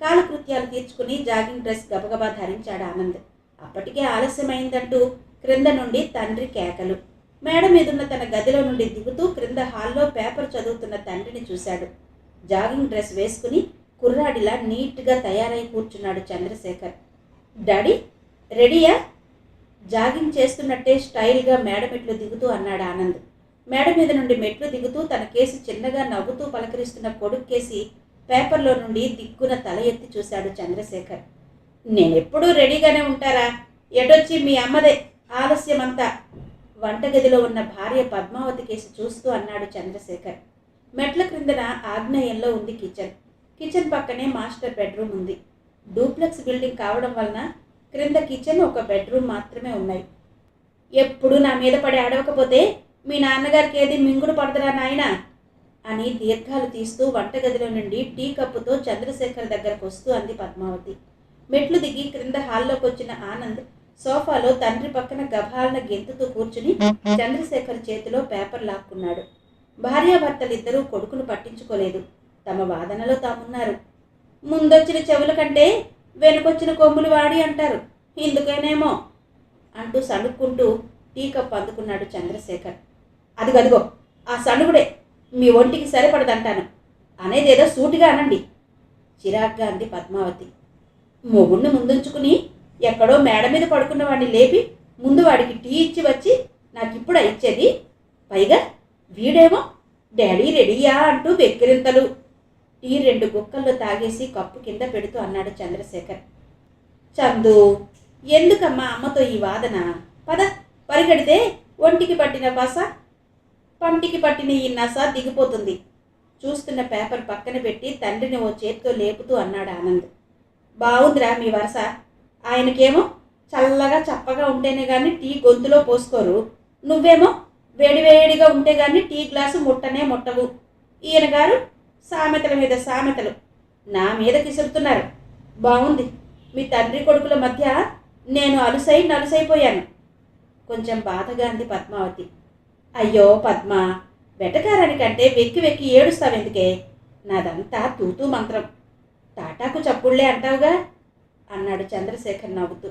Speaker 2: కాలకృత్యాలు తీర్చుకుని జాగింగ్ డ్రెస్ గబగబా ధరించాడు ఆనంద్. అప్పటికే ఆలస్యమైందంటూ క్రింద నుండి తండ్రి కేకలు. మేడ మీదున్న తన గదిలో నుండి దిగుతూ క్రింద హాల్లో పేపర్ చదువుతున్న తండ్రిని చూశాడు. జాగింగ్ డ్రెస్ వేసుకుని కుర్రాడిలా నీట్గా తయారై కూర్చున్నాడు చంద్రశేఖర్. డాడీ రెడీయా? జాగింగ్ చేస్తున్నట్టే స్టైల్గా మేడ మెట్లు దిగుతూ అన్నాడు ఆనంద్. మేడ మీద నుండి మెట్లు దిగుతూ తన కేసి చిన్నగా నవ్వుతూ పలకరిస్తున్న కొడుకు కేసి పేపర్లో నుండి దిక్కున తల ఎత్తి చూశాడు చంద్రశేఖర్. నేనెప్పుడూ రెడీగానే ఉంటారా? ఎటొచ్చి మీ అమ్మదే ఆలస్యమంతా. వంటగదిలో ఉన్న భార్య పద్మావతి కేసి చూస్తూ అన్నాడు చంద్రశేఖర్. మెట్ల క్రిందన ఆగ్నేయంలో ఉంది కిచెన్ పక్కనే మాస్టర్ బెడ్రూమ్ ఉంది. డూప్లెక్స్ బిల్డింగ్ కావడం వలన క్రింద కిచెన్, ఒక బెడ్రూమ్ మాత్రమే ఉన్నాయి. ఎప్పుడు నా మీద పడి అడవకపోతే మీ నాన్నగారికి ఏది మింగుడు పడదరా నాయనా అని దీర్ఘాలు తీస్తూ వంటగదిలో నుండి టీ కప్పుతో చంద్రశేఖర్ దగ్గరకు వస్తూ అంది పద్మావతి. మెట్లు దిగి క్రింద హాల్లోకి వచ్చిన ఆనంద్ సోఫాలో తండ్రి పక్కన గభాలన గెంతుతూ కూర్చుని చంద్రశేఖర్ చేతిలో పేపర్ లాక్కున్నాడు. భార్యాభర్తలిద్దరూ కొడుకును పట్టించుకోలేదు. తమ వాదనలో తామున్నారు. ముందొచ్చిన చెవుల కంటే వెనుకొచ్చిన కొమ్ములు వాడి అంటారు, ఇందుకేనేమో అంటూ సణుక్కుంటూ టీ కప్ అందుకున్నాడు చంద్రశేఖర్. అదిగదిగో ఆ సణుగుడే మీ ఒంటికి సరిపడదంటాను అనేదేదో సూటిగా అనండి చిరాగ్గా అంది పద్మావతి. మొగుణ్ణి ముందుంచుకుని ఎక్కడో మేడ మీద పడుకున్న వాడిని లేపి ముందు వాడికి టీ ఇచ్చి వచ్చి నాకిప్పుడు ఇచ్చేది. పైగా వీడేమో డాడీ రెడీయా అంటూ వెక్కిరింతలు. టీ 2 గుక్కల్లో తాగేసి కప్పు కింద పెడుతూ అన్నాడు చంద్రశేఖర్. చందు, ఎందుకమ్మా అమ్మతో ఈ వాదన? పద, పరిగెడితే ఒంటికి పట్టిన పస పంటికి పట్టిన ఈ నస దిగిపోతుంది. చూస్తున్న పేపర్ పక్కన పెట్టి తండ్రిని ఓ చేత్తో లేపుతూ అన్నాడు ఆనంద్. బావుందిరా మీ వరస. ఆయనకేమో చల్లగా చప్పగా ఉంటేనే కానీ టీ గొంతులో పోసుకోరు. నువ్వేమో వేడివేడిగా ఉంటే కానీ టీ గ్లాసు ముట్టనే ముట్టవు. ఈయన గారు సామెతల మీద సామెతలు నా మీద కిసురుతున్నారు. బాగుంది. మీ తండ్రి కొడుకుల మధ్య నేను నలుసైపోయాను కొంచెం బాధగా అంది పద్మావతి. అయ్యో పద్మ, వెటకారానికంటే వెక్కి వెక్కి ఏడుస్తావెందుకే? నాదంతా తూతూ మంత్రం, తాటాకు చప్పుళ్లే అంటావుగా అన్నాడు చంద్రశేఖర్ నవ్వుతూ.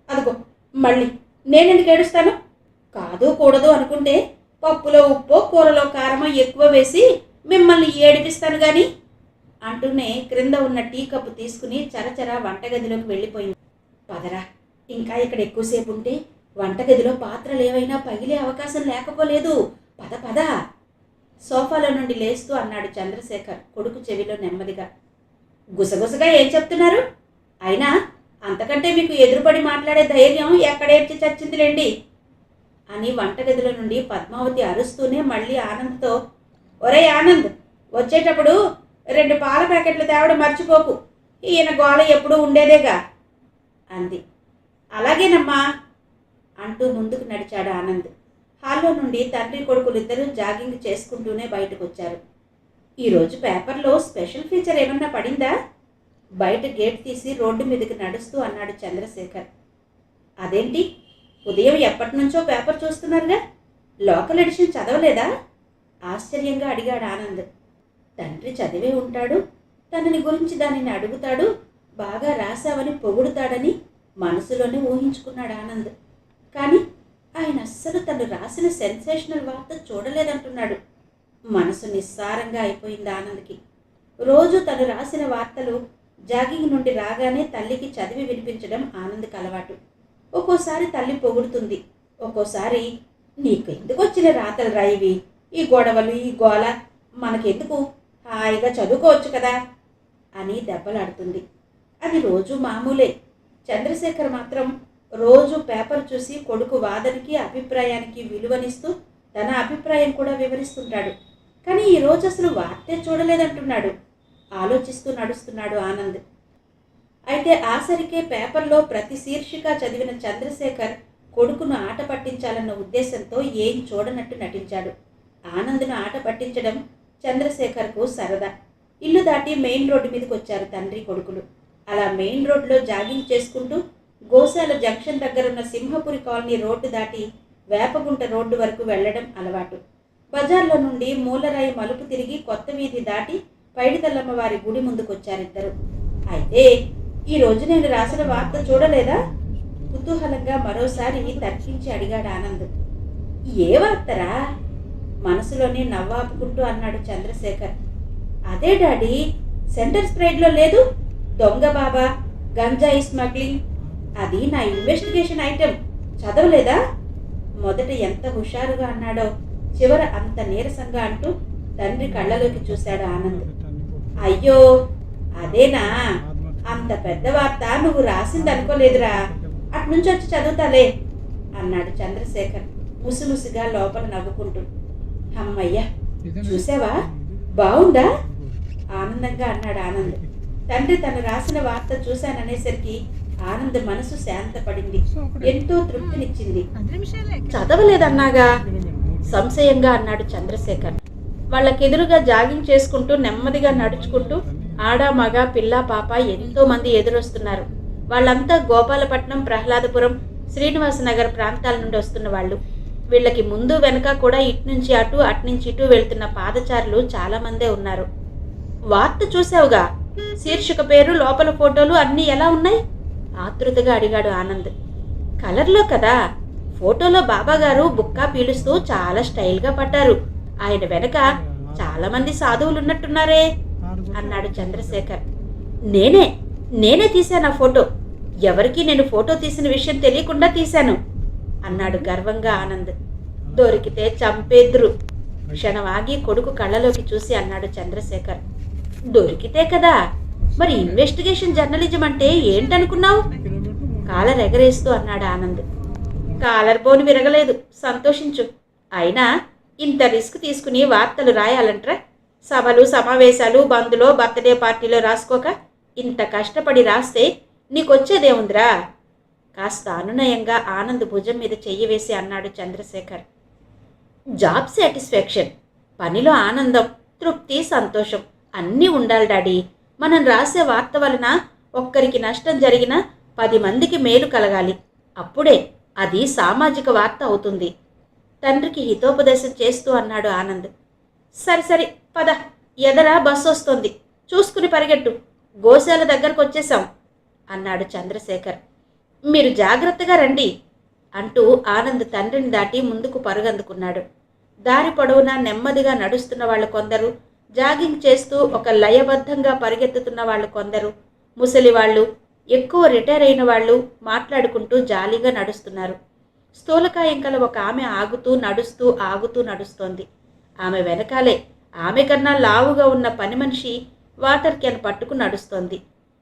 Speaker 2: అదిగో మళ్ళీ నేనెందుకు ఏడుస్తాను? కాదు కూడదు అనుకుంటే పప్పులో ఉప్పో కూరలో కారమో ఎక్కువ వేసి మిమ్మల్ని ఏడిపిస్తాను గాని అంటూనే క్రింద ఉన్న టీ కప్పు తీసుకుని చరచరా వంటగదిలోకి వెళ్ళిపోయింది. పదరా, ఇంకా ఇక్కడ ఎక్కువసేపు ఉంటే వంటగదిలో పాత్రలు ఏవైనా పగిలే అవకాశం లేకపోలేదు. పద పద సోఫాలో నుండి లేస్తూ అన్నాడు చంద్రశేఖర్ కొడుకు చెవిలో నెమ్మదిగా. గుసగుసగా ఏం చెప్తున్నారు? అయినా అంతకంటే మీకు ఎదురుపడి మాట్లాడే ధైర్యం ఎక్కడేర్చి చచ్చిందిలేండి. అని వంటగదిలో నుండి పద్మావతి అరుస్తూనే మళ్ళీ ఆనంద్తో, ఒరే ఆనంద్, వచ్చేటప్పుడు 2 పాల ప్యాకెట్లు తేవడం మర్చిపోకు, ఈయన గోల ఎప్పుడూ ఉండేదేగా అంది. అలాగేనమ్మా అంటూ ముందుకు నడిచాడు ఆనంద్. హాల్లో నుండి తండ్రి కొడుకులిద్దరూ జాగింగ్ చేసుకుంటూనే బయటకు వచ్చారు. ఈరోజు పేపర్లో స్పెషల్ ఫీచర్ ఏమన్నా పడిందా? బయట గేట్ తీసి రోడ్డు మీదకి నడుస్తూ అన్నాడు చంద్రశేఖర్. అదేంటి, ఉదయం ఎప్పటి నుంచో పేపర్ చూస్తున్నారుగా, లోకల్ ఎడిషన్ చదవలేదా? ఆశ్చర్యంగా అడిగాడు ఆనంద్. తండ్రి చదివే ఉంటాడు, తనని గురించి దానిని అడుగుతాడు, బాగా రాశావని పొగుడుతాడని మనసులోనే ఊహించుకున్నాడు ఆనంద్. కానీ ఆయన అస్సలు తను రాసిన సెన్సేషనల్ వార్త చూడలేదంటున్నాడు. మనసు నిస్సారంగా అయిపోయింది ఆనంద్కి. రోజు తను రాసిన వార్తలు జాగింగ్ నుండి రాగానే తల్లికి చదివి వినిపించడం ఆనంద్కి అలవాటు. ఒక్కోసారి తల్లి పొగుడుతుంది, ఒక్కోసారి నీకెందుకు వచ్చిన రాతలు రాయివి, ఈ గొడవలు ఈ గోల మనకెందుకు, హాయిగా చదువుకోవచ్చు కదా అని దెబ్బలాడుతుంది. అది రోజు మామూలే. చంద్రశేఖర్ మాత్రం రోజు పేపర్ చూసి కొడుకు వాదనకి అభిప్రాయానికి విలువనిస్తూ తన అభిప్రాయం కూడా వివరిస్తుంటాడు. కానీ ఈరోజు అసలు వార్తే చూడలేదంటున్నాడు. ఆలోచిస్తూ నడుస్తున్నాడు ఆనంద్. అయితే ఆసరికే పేపర్లో ప్రతి శీర్షిక చదివిన చంద్రశేఖర్ కొడుకును ఆట పట్టించాలన్న ఉద్దేశంతో ఏం చూడనట్టు నటించాడు. ఆనంద్ను ఆట పట్టించడం చంద్రశేఖర్కు సరదా. ఇల్లు దాటి మెయిన్ రోడ్డు మీదకి వచ్చారు తండ్రి కొడుకులు. అలా మెయిన్ రోడ్లో జాగింగ్ చేసుకుంటూ గోశాల జంక్షన్ దగ్గరున్న సింహపురి కాలనీ రోడ్డు దాటి వేపగుంట రోడ్డు వరకు వెళ్లడం అలవాటు. బజార్లో నుండి మూలరాయి మలుపు తిరిగి కొత్త వీధి దాటి పైడితల్లమ్మ వారి గుడి ముందుకొచ్చారిద్దరు. అయితే ఈరోజు నేను రాసిన వార్త చూడలేదా? కుతూహలంగా మరోసారి తర్కించి అడిగాడు ఆనంద్. ఏ వార్తరా? మనసులోనే నవ్వాపుకుంటూ అన్నాడు చంద్రశేఖర్. అదే డాడీ, సెంటర్ స్ప్రైడ్లో లేదు, దొంగ బాబా, గంజాయి స్మగ్లింగ్, అది నా ఇన్వెస్టిగేషన్ ఐటెం, చదవలేదా? మొదట ఎంత హుషారుగా అన్నాడో చివర అంత నీరసంగా అంటూ తండ్రి కళ్ళలోకి చూశాడు ఆనంద్. అయ్యో అదేనా, అంత పెద్ద వార్త నువ్వు రాసింది అనుకోలేదురా, అట్నుంచి వచ్చి చదువుతాలే అన్నాడు చంద్రశేఖర్ ముసిముసిగా లోపల నవ్వుకుంటూ. అమ్మయ్యా, చూసావా, బాగుందా ఆనందంగా అన్నాడు ఆనంద్. తండ్రి తను రాసిన వార్త చూశాననేసరికి ఆనంద్ మనసు శాంతపడింది, ఎంతో తృప్తినిచ్చింది. చదవలేదన్నాగా సంశయంగా అన్నాడు చంద్రశేఖర్. వాళ్ళకెదురుగా జాగింగ్ చేసుకుంటూ నెమ్మదిగా నడుచుకుంటూ ఆడ మగ పిల్ల పాప ఎంతో మంది ఎదురొస్తున్నారు. వాళ్ళంతా గోపాలపట్నం, ప్రహ్లాదపురం, శ్రీనివాసనగర్ ప్రాంతాల నుండి వస్తున్న వాళ్ళు. వీళ్ళకి ముందు వెనక కూడా ఇట్నుంచి అటు అట్నుంచి ఇటు వెళ్తున్న పాదచారులు చాలా మందే ఉన్నారు. వార్త చూసావుగా, శీర్షిక పేరు, లోపల ఫోటోలు అన్నీ ఎలా ఉన్నాయి? ఆతృతగా అడిగాడు ఆనంద్. కలర్లో కదా, ఫోటోలో బాబాగారు బుక్కా పీలుస్తూ చాలా స్టైల్గా పడ్డారు. ఆయన వెనక చాలా మంది సాధువులున్నట్టున్నారే అన్నాడు చంద్రశేఖర్. నేనే తీశాను ఆ ఫోటో. ఎవరికి నేను ఫోటో తీసిన విషయం తెలియకుండా తీశాను అన్నాడు గర్వంగా ఆనంద్. దొరికితే చంపేద్దురు. క్షణం ఆగి కొడుకు కళ్ళలోకి చూసి అన్నాడు చంద్రశేఖర్. దొరికితే కదా, మరి ఇన్వెస్టిగేషన్ జర్నలిజం అంటే ఏంటనుకున్నావు? కాలర్ ఎగరేస్తూ అన్నాడు ఆనంద్. కాలర్ బోను విరగలేదు, సంతోషించు. అయినా ఇంత రిస్క్ తీసుకుని వార్తలు రాయాలంట్రా? సభలు, సమావేశాలు, బందులో, బర్త్డే పార్టీలో రాసుకోక ఇంత కష్టపడి రాస్తే నీకొచ్చేదేముందిరా? కాస్త అనునయంగా ఆనంద్ భుజం మీద చెయ్యి వేసి అన్నాడు చంద్రశేఖర్. జాబ్ సాటిస్ఫాక్షన్, పనిలో ఆనందం, తృప్తి, సంతోషం అన్నీ ఉండాలి డాడీ. మనం రాసే వార్త వలన ఒక్కరికి నష్టం జరిగినా 10 మందికి మేలు కలగాలి. అప్పుడే అది సామాజిక వార్త అవుతుంది. తండ్రికి హితోపదేశం చేస్తూ అన్నాడు ఆనంద్. సరి పద, ఎదరా బస్సు వస్తుంది, చూసుకుని పరిగెట్టు, గోశాల దగ్గరకు వచ్చేశాం అన్నాడు చంద్రశేఖర్. మీరు జాగ్రత్తగా రండి అంటూ ఆనంద్ తండ్రిని దాటి ముందుకు పరుగందుకున్నాడు. దారి పొడవునా నెమ్మదిగా నడుస్తున్న వాళ్ళు కొందరు, జాగింగ్ చేస్తూ ఒక లయబద్ధంగా పరిగెత్తుతున్న వాళ్ళు కొందరు, ముసలివాళ్ళు, ఎక్కువ రిటైర్ అయిన వాళ్ళు మాట్లాడుకుంటూ జాలీగా నడుస్తున్నారు. స్థూలకాయం కల ఒక ఆమె ఆగుతూ నడుస్తోంది. ఆమె వెనకాలే ఆమె కన్నా లావుగా ఉన్న పని మనిషి వాటర్ క్యాన్ పట్టుకు నడుస్తోంది.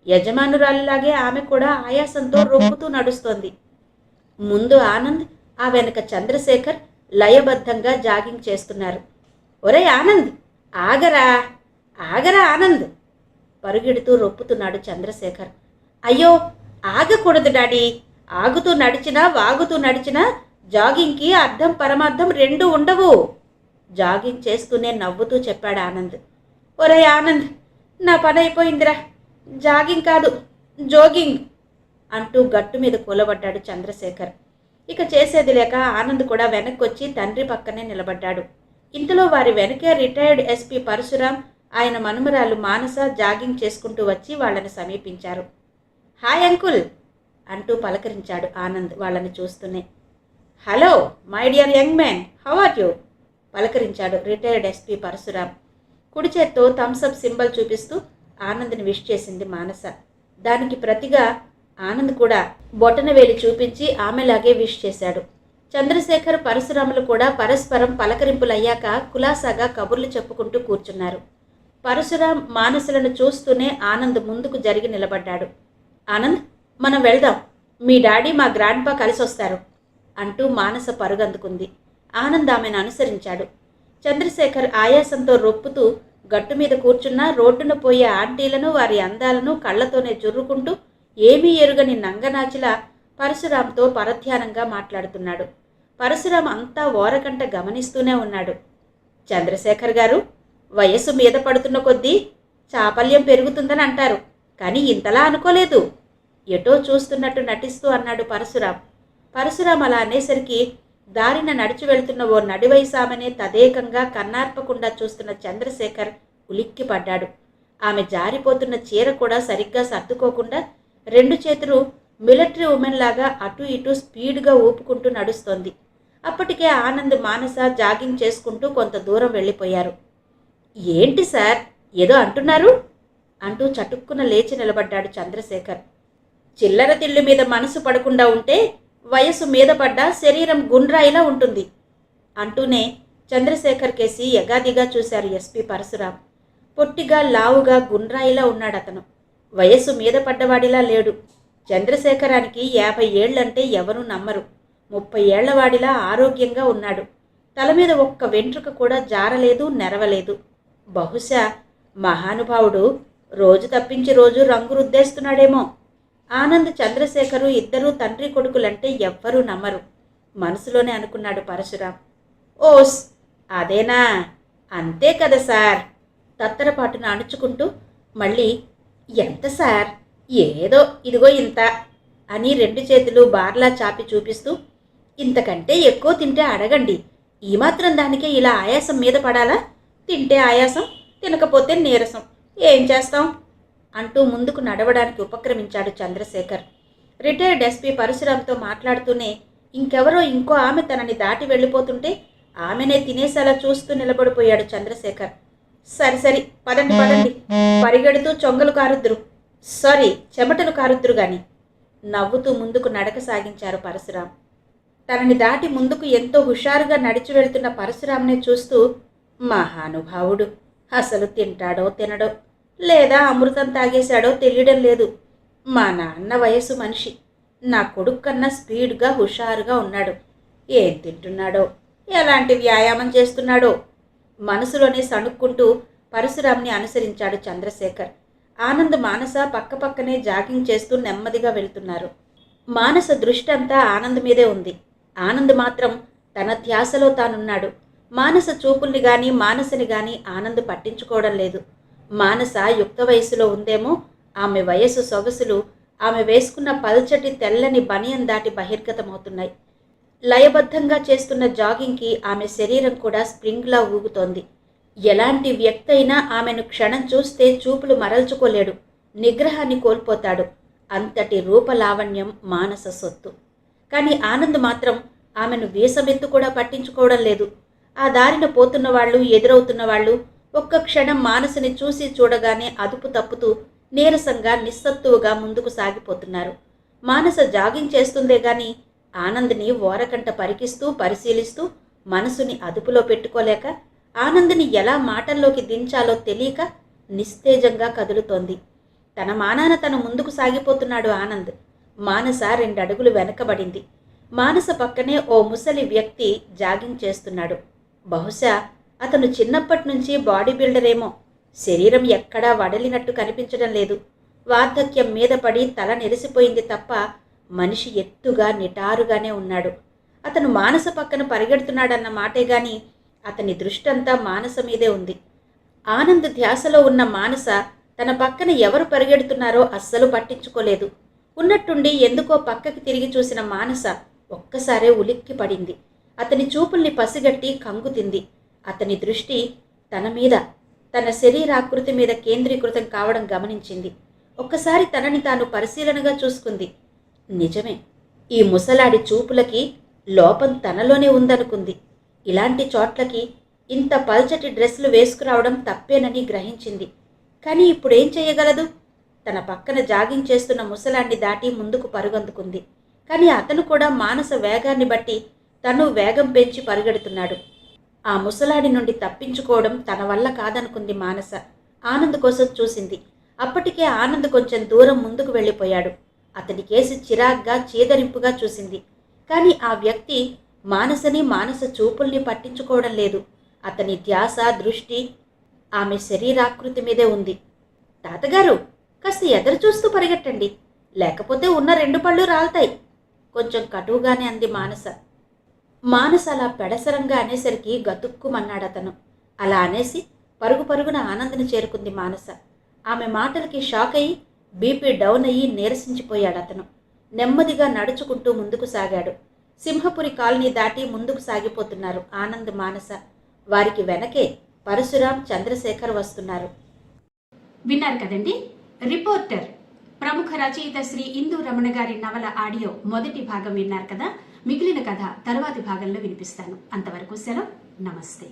Speaker 2: యజమానురాలిలాగే ఆమె కూడా ఆయాసంతో రొప్పుతూ నడుస్తోంది. ముందు ఆనంద్, ఆ వెనక చంద్రశేఖర్ లయబద్ధంగా జాగింగ్ చేస్తున్నారు. ఒరే ఆనంద్, ఆగరా ఆగరా ఆనంద్! పరుగెడుతూ రొప్పుతున్నాడు చంద్రశేఖర్. అయ్యో, ఆగకూడదు డాడీ. ఆగుతూ నడిచినా వాగుతూ నడిచినా జాగింగ్కి అర్థం పరమార్థం రెండూ ఉండవు. జాగింగ్ చేస్తూనే నవ్వుతూ చెప్పాడు ఆనంద్. ఒరే ఆనంద్, నా పని అయిపోయిందిరా. జాగింగ్ కాదు, జోగింగ్ అంటూ గట్టు మీద కూలబడ్డాడు చంద్రశేఖర్. ఇక చేసేది లేక ఆనంద్ కూడా వెనక్కొచ్చి తండ్రి పక్కనే నిలబడ్డాడు. ఇంతలో వారి వెనకే రిటైర్డ్ ఎస్పీ పరశురాం, ఆయన మనుమరాలు మానస జాగింగ్ చేసుకుంటూ వచ్చి వాళ్ళని సమీపించారు. హాయ్ అంకుల్ అంటూ పలకరించాడు ఆనంద్ వాళ్ళని చూస్తూనే. Hello my dear young man, how are you పలకరించాడు రిటైర్డ్ ఎస్పీ పరశురాం. కుడి చేత్తో థమ్సప్ సింబల్ చూపిస్తూ ఆనంద్ని విష్ చేసింది మానస. దానికి ప్రతిగా ఆనంద్ కూడా బొటనవేలి చూపించి ఆమెలాగే విష్ చేశాడు. చంద్రశేఖర్ పరశురాములు కూడా పరస్పరం పలకరింపులయ్యాక కులాసాగా కబుర్లు చెప్పుకుంటూ కూర్చున్నారు. పరశురాం మానసులను చూస్తూనే ఆనంద్ ముందుకు జరిగి నిలబడ్డాడు. ఆనంద్, మనం వెళ్దాం. మీ డాడీ మా గ్రాండ్పా కలిసొస్తారు అంటూ మానస పరుగందుకుంది. ఆనంద్ ఆమెను అనుసరించాడు. చంద్రశేఖర్ ఆయాసంతో రొప్పుతూ గట్టు మీద కూర్చున్న రోడ్డున పోయే ఆంటీలను వారి అందాలను కళ్లతోనే జుర్రుకుంటూ ఏమీ ఎరుగని నంగనాచిలా పరశురాంతో పరధ్యానంగా మాట్లాడుతున్నాడు. పరశురాం అంతా ఓరకంట గమనిస్తూనే ఉన్నాడు. చంద్రశేఖర్ గారు, వయస్సు మీద పడుతున్న కొద్దీ చాపల్యం పెరుగుతుందని అంటారు, కానీ ఇంతలా అనుకోలేదు ఎటో చూస్తున్నట్టు నటిస్తూ అన్నాడు పరశురాం. పరశురాం అలా అనేసరికి దారిన నడిచి వెళుతున్న ఓ నడివయసామనే తదేకంగా కన్నార్పకుండా చూస్తున్న చంద్రశేఖర్ ఉలిక్కిపడ్డాడు. ఆమె జారిపోతున్న చీర కూడా సరిగ్గా సర్దుకోకుండా రెండు చేతులు మిలిటరీ ఉమెన్ లాగా అటు ఇటు స్పీడ్గా ఊపుకుంటూ నడుస్తోంది. అప్పటికే ఆనంద్ మానస జాగింగ్ చేసుకుంటూ కొంత దూరం వెళ్ళిపోయారు. ఏంటి సార్, ఏదో అంటున్నారు అంటూ చటుక్కున లేచి నిలబడ్డాడు చంద్రశేఖర్. చిల్లర తిళ్ళు మీద మనసు పడకుండా ఉంటే వయసు మీద పడ్డా శరీరం గుండ్రాయిలా ఉంటుంది అంటూనే చంద్రశేఖర్ కేసి యగాదిగా చూశారు ఎస్పీ పరశురాం. పొట్టిగా లావుగా గుండ్రాయిలా ఉన్నాడతను. వయస్సు మీద పడ్డవాడిలా లేడు. చంద్రశేఖరానికి 50 ఏళ్లంటే ఎవరూ నమ్మరు. 30 ఏళ్లవాడిలా ఆరోగ్యంగా ఉన్నాడు. తల మీద ఒక్క వెంట్రుక కూడా జారలేదు, నెరవలేదు. బహుశా మహానుభావుడు రోజు తప్పించి రోజు రంగు రుద్దేస్తున్నాడేమో. ఆనంద్ చంద్రశేఖరు ఇద్దరూ తండ్రి కొడుకులంటే ఎవ్వరూ నమ్మరు మనసులోనే అనుకున్నాడు పరశురాం. ఓస్, అదేనా? అంతే కదా సార్ తత్తరపాటున అణుచుకుంటూ మళ్ళీ ఎంత సార్, ఏదో ఇదిగో ఇంత అని రెండు చేతులు బార్లా చాపి చూపిస్తూ, ఇంతకంటే ఎక్కువ తింటే అడగండి. ఈ మాత్రం దానికే ఇలా ఆయాసం మీద పడాలా? తింటే ఆయాసం, తినకపోతే నీరసం, ఏం చేస్తాం అంటూ ముందుకు నడవడానికి ఉపక్రమించాడు చంద్రశేఖర్. రిటైర్డ్ ఎస్పీ పరశురాంతో మాట్లాడుతూనే ఇంకెవరో ఇంకో ఆమె తనని దాటి వెళ్ళిపోతుంటే ఆమెనే తినేసేలా చూస్తూ నిలబడిపోయాడు చంద్రశేఖర్. సరి పదండి పదండి, పరిగెడుతూ చొంగలు కారుద్దురు, సారీ చెమటలు కారుద్దురు గాని నవ్వుతూ ముందుకు నడక సాగించారు పరశురాం. తనని దాటి ముందుకు ఎంతో హుషారుగా నడిచి వెళ్తున్న పరశురాంనే చూస్తూ, మహానుభావుడు అసలు తింటాడో తినడో, లేదా అమృతం తాగేశాడో తెలియడం లేదు. మా నాన్న వయసు మనిషి, నా కొడుకు కన్నా స్పీడ్గా హుషారుగా ఉన్నాడు. ఏం తింటున్నాడో, ఎలాంటి వ్యాయామం చేస్తున్నాడో మనసులోనే సణుక్కుంటూ పరశురాంని అనుసరించాడు చంద్రశేఖర్. ఆనంద్ మానస పక్కపక్కనే జాగింగ్ చేస్తూ నెమ్మదిగా వెళ్తున్నారు. మానస దృష్టి అంతా ఆనంద్ మీదే ఉంది. ఆనంద్ మాత్రం తన ధ్యాసలో తానున్నాడు. మానస చూపుల్ని గాని మానసని గాని ఆనంద్ పట్టించుకోవడం లేదు. మానస యుక్త వయసులో ఉందేమో. ఆమె వయసు సొగసులు ఆమె వేసుకున్న పల్చటి తెల్లని బనియన్ దాటి బహిర్గతమవుతున్నాయి. లయబద్ధంగా చేస్తున్న జాగింగ్కి ఆమె శరీరం కూడా స్ప్రింగ్లా ఊగుతోంది. ఎలాంటి వ్యక్తి అయినా ఆమెను క్షణం చూస్తే చూపులు మరల్చుకోలేడు, నిగ్రహాన్ని కోల్పోతాడు. అంతటి రూపలావణ్యం మానస సొత్తు. కానీ ఆనంద్ మాత్రం ఆమెను వీసమెత్తు కూడా పట్టించుకోవడం లేదు. ఆ దారిన పోతున్న వాళ్ళు, ఎదురవుతున్న వాళ్ళు ఒక్క క్షణం మానసని చూసి చూడగానే అదుపు తప్పుతూ నీరసంగా నిస్సత్తువుగా ముందుకు సాగిపోతున్నారు. మానస జాగింగ్ చేస్తుందే గాని ఆనంద్ని ఓరకంట పరికిస్తూ పరిశీలిస్తూ మనసుని అదుపులో పెట్టుకోలేక, ఆనంద్ని ఎలా మాటల్లోకి దించాలో తెలియక నిస్తేజంగా కదులుతోంది. తన మానాన తను ముందుకు సాగిపోతున్నాడు ఆనంద్. మానస 2 అడుగులు వెనకబడింది. మానస పక్కనే ఓ ముసలి వ్యక్తి జాగింగ్ చేస్తున్నాడు. బహుశా అతను చిన్నప్పటి నుంచి బాడీ బిల్డరేమో. శరీరం ఎక్కడా వడలినట్టు కనిపించడం లేదు. వార్ధక్యం మీద పడి తల నెరిసిపోయింది తప్ప మనిషి ఎత్తుగా నిటారుగానే ఉన్నాడు. అతను మానస పక్కన పరిగెడుతున్నాడన్న మాటే గాని అతని దృష్టంతా మానస మీదే ఉంది. ఆనంద్ ధ్యాసలో ఉన్న మానస తన పక్కన ఎవరు పరిగెడుతున్నారో అస్సలు పట్టించుకోలేదు. ఉన్నట్టుండి ఎందుకో పక్కకి తిరిగి చూసిన మానస ఒక్కసారే ఉలిక్కి పడింది. అతని చూపుల్ని పసిగట్టి కంగుతింది. అతని దృష్టి తన మీద, తన శరీరాకృతి మీద కేంద్రీకృతం కావడం గమనించింది. ఒక్కసారి తనని తాను పరిశీలనగా చూసుకుంది. నిజమే, ఈ ముసలాడి చూపులకి లోపం తనలోనే ఉందనుకుంది. ఇలాంటి చోట్లకి ఇంత పల్చటి డ్రెస్సులు వేసుకురావడం తప్పేనని గ్రహించింది. కానీ ఇప్పుడేం చేయగలదు? తన పక్కన జాగింగ్ చేస్తున్న ముసలాన్ని దాటి ముందుకు పరుగందుకుంది. కానీ అతను కూడా మానస వేగాన్ని బట్టి తను వేగం పెంచి పరుగెడుతున్నాడు. ఆ ముసలాడి నుండి తప్పించుకోవడం తన వల్ల కాదనుకుంది మానస. ఆనంద్ కోసం చూసింది. అప్పటికే ఆనంద్ కొంచెం దూరం ముందుకు వెళ్ళిపోయాడు. అతని కేసి చిరాగ్గా చీదరింపుగా చూసింది. కానీ ఆ వ్యక్తి మానసని, మానస చూపుల్ని పట్టించుకోవడం లేదు. అతని ధ్యాస, దృష్టి ఆమె శరీరాకృతి మీదే ఉంది. తాతగారు, కాస్త ఎదురు చూస్తూ పరిగెట్టండి, లేకపోతే ఉన్న 2 పళ్ళు రాలుతాయి, కొంచెం కటువుగానే అంది మానస. మానస అలా పెడసరంగా అనేసరికి గతుక్కుమన్నాడతను. అలా అనేసి పరుగు పరుగున ఆనంద్ని చేరుకుంది మానస. ఆమె మాటలకి షాక్ అయ్యి బీపీ డౌన్ అయ్యి నీరసించిపోయాడతను. నెమ్మదిగా నడుచుకుంటూ ముందుకు సాగాడు. సింహపురి కాలనీ దాటి ముందుకు సాగిపోతున్నారు ఆనంద్, మానస. వారికి వెనకే పరశురాం, చంద్రశేఖర్ వస్తున్నారు.
Speaker 1: విన్నారు కదండి, రిపోర్టర్ ప్రముఖ రచయిత శ్రీ ఇందు రమణ గారి నవల ఆడియో మొదటి భాగం విన్నారు కదా. మిగిలిన కథ తరువాతి భాగంలో వినిపిస్తాను. అంతవరకు సెలవు, నమస్తే.